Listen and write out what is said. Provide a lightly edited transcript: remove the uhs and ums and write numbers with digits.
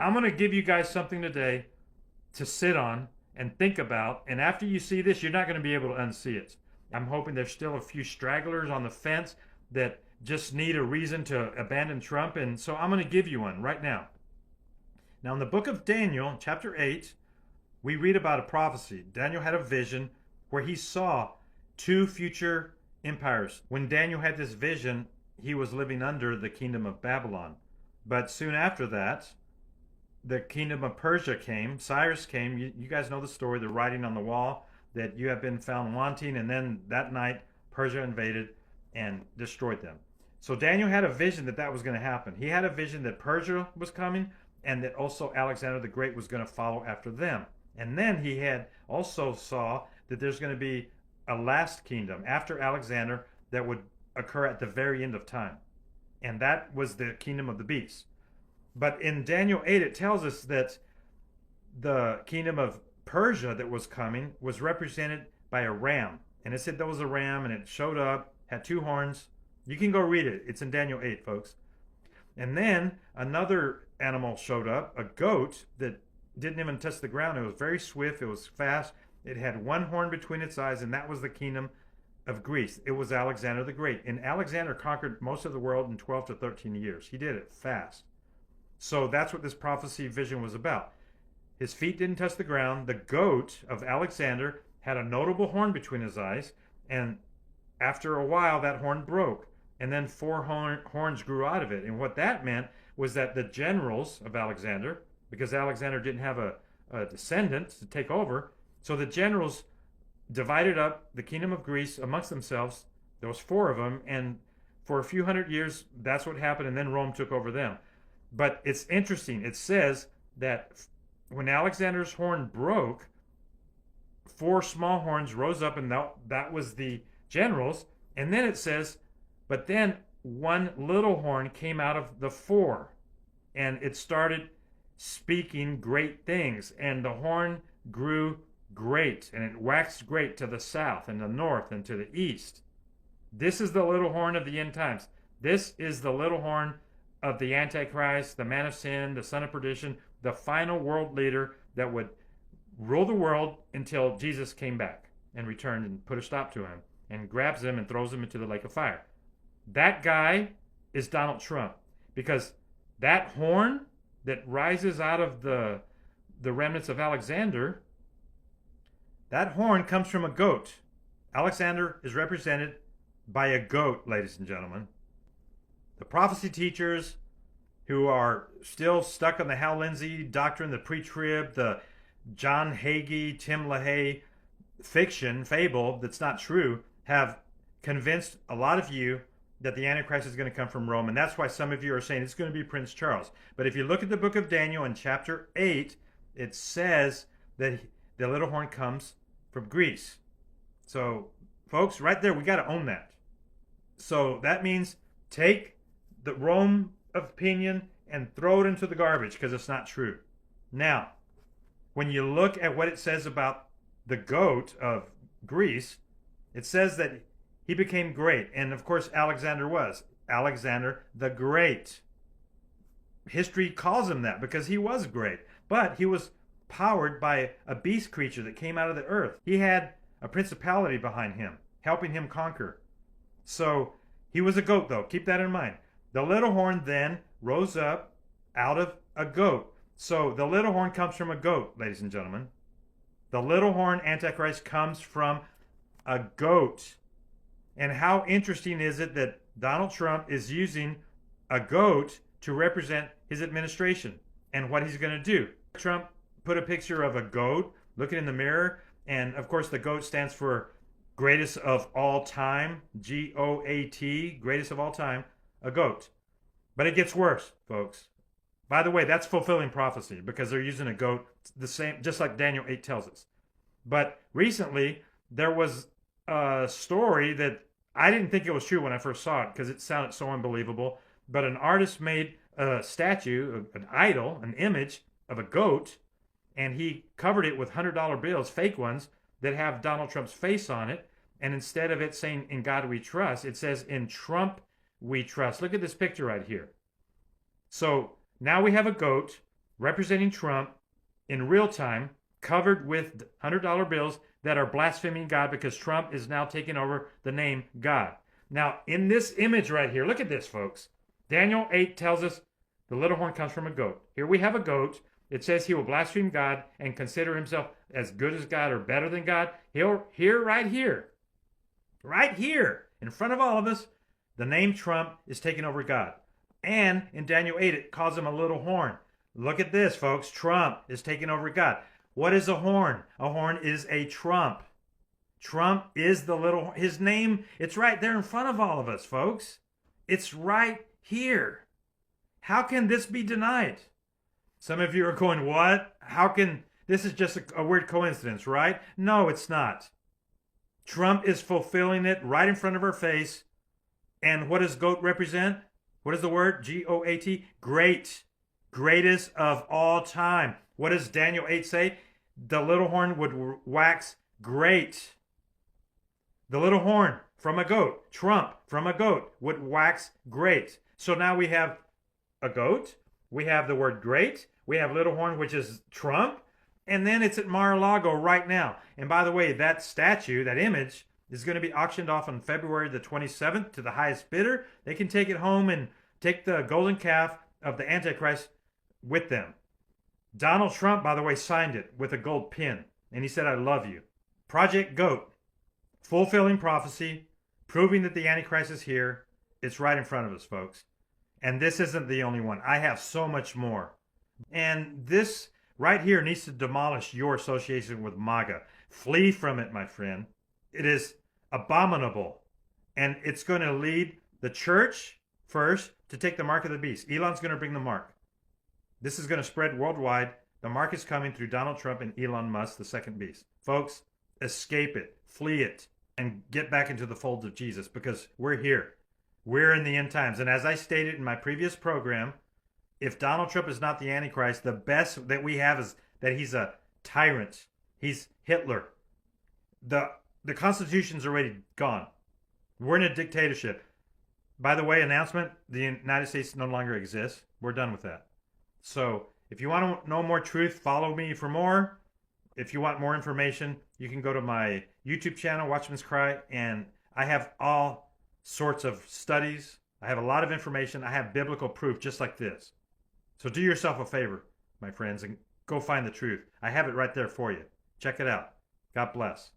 I'm going to give you guys something today to sit on and think about. And after you see this, you're not going to be able to unsee it. I'm hoping there's still a few stragglers on the fence that just need a reason to abandon Trump. And so I'm going to give you one right now. Now, in the book of Daniel, chapter 8, we read about a prophecy. Daniel had a vision where he saw two future empires. When Daniel had this vision, he was living under the kingdom of Babylon. But soon after that, the kingdom of Persia came. Cyrus came. You guys know the story, the writing on the wall that you have been found wanting. And then that night, Persia invaded and destroyed them. So Daniel had a vision that that was going to happen. He had a vision that Persia was coming and that also Alexander the Great was going to follow after them. And then he had also saw that there's going to be a last kingdom after Alexander that would occur at the very end of time. And that was the kingdom of the beast. But in Daniel 8, it tells us that the kingdom of Persia that was coming was represented by a ram. And it said there was a ram and it showed up, had two horns. You can go read it. It's in Daniel 8, folks. And then another animal showed up, a goat that didn't even touch the ground. It was very swift. It was fast. It had one horn between its eyes, and that was the kingdom of Greece. It was Alexander the Great. And Alexander conquered most of the world in 12 to 13 years. He did it fast. So that's what this prophecy vision was about. His feet didn't touch the ground. The goat of Alexander had a notable horn between his eyes, and after a while, that horn broke. And then four horns grew out of it. And what that meant was that the generals of Alexander, because Alexander didn't have a descendant to take over, so the generals divided up the kingdom of Greece amongst themselves. There was four of them, and for a few hundred years, that's what happened, and then Rome took over them. But it's interesting. It says that when Alexander's horn broke, four small horns rose up, and that was the generals. And then it says, but then one little horn came out of the four, and it started speaking great things. And the horn grew great, and it waxed great to the south and the north and to the east. This is the little horn of the end times. This is the little horn of the Antichrist, the man of sin, the son of perdition, the final world leader that would rule the world until Jesus came back and returned and put a stop to him and grabs him and throws him into the lake of fire. That guy is Donald Trump, because that horn that rises out of the remnants of Alexander, that horn comes from a goat. Alexander is represented by a goat, ladies and gentlemen. The prophecy teachers who are still stuck on the Hal Lindsey doctrine, the pre-trib, the John Hagee, Tim LaHaye fiction, fable that's not true, have convinced a lot of you that the Antichrist is going to come from Rome. And that's why some of you are saying it's going to be Prince Charles. But if you look at the book of Daniel in chapter 8, it says that the little horn comes from Greece. So, folks, right there, we got to own that. So that means take the Rome opinion and throw it into the garbage, because it's not true. Now, when you look at what it says about the goat of Greece, it says that he became great. And of course, Alexander was. Alexander the Great. History calls him that because he was great. But he was powered by a beast creature that came out of the earth. He had a principality behind him, helping him conquer. So he was a goat, though. Keep that in mind. The little horn then rose up out of a goat. So the little horn comes from a goat, ladies and gentlemen. The little horn Antichrist comes from a goat. And how interesting is it that Donald Trump is using a goat to represent his administration and what he's going to do? Trump put a picture of a goat looking in the mirror, and of course the goat stands for greatest of all time, G-O-A-T, greatest of all time, a goat. But it gets worse, folks. By the way, that's fulfilling prophecy because they're using a goat the same, just like Daniel 8 tells us. But recently, there was a story that I didn't think it was true when I first saw it because it sounded so unbelievable. But an artist made a statue, an idol, an image of a goat, and he covered it with $100 bills, fake ones, that have Donald Trump's face on it. And instead of it saying, "In God we trust," it says, "In Trump we trust." Look at this picture right here. So now we have a goat representing Trump in real time, covered with $100 bills that are blaspheming God because Trump is now taking over the name God. Now, in this image right here, look at this, folks. Daniel 8 tells us the little horn comes from a goat. Here we have a goat. It says he will blaspheme God and consider himself as good as God or better than God. Right here, in front of all of us, the name Trump is taking over God. And in Daniel 8, it calls him a little horn. Look at this, folks. Trump is taking over God. What is a horn? A horn is a trump. Trump is the little, his name, it's right there in front of all of us, folks. It's right here. How can this be denied? Some of you are going, what? How can, this is just a weird coincidence, right? No, it's not. Trump is fulfilling it right in front of our face. And what does GOAT represent? What is the word? G-O-A-T? Great. Greatest of all time. What does Daniel 8 say? The little horn would wax great. The little horn from a goat, Trump from a goat, would wax great. So now we have a goat, we have the word great, we have little horn, which is Trump, and then it's at Mar-a-Lago right now. And by the way, that statue, that image, is going to be auctioned off on February the 27th to the highest bidder. They can take it home and take the golden calf of the Antichrist with them. Donald Trump, by the way, signed it with a gold pin, and he said, I love you. Project GOAT, fulfilling prophecy, proving that the Antichrist is here. It's right in front of us, folks. And this isn't the only one. I have so much more. And this right here needs to demolish your association with MAGA. Flee from it, my friend. It is abominable. And it's going to lead the church first to take the mark of the beast. Elon's going to bring the mark. This is going to spread worldwide. The mark is coming through Donald Trump and Elon Musk, the second beast. Folks, escape it, flee it, and get back into the folds of Jesus, because we're here. We're in the end times. And as I stated in my previous program, if Donald Trump is not the Antichrist, the best that we have is that he's a tyrant. He's Hitler. The Constitution's already gone. We're in a dictatorship. By the way, announcement, the United States no longer exists. We're done with that. So if you want to know more truth, follow me for more. If you want more information, you can go to my YouTube channel, Watchman's Cry, and I have all sorts of studies. I have a lot of information. I have biblical proof just like this. So do yourself a favor, my friends, and go find the truth. I have it right there for you. Check it out. God bless.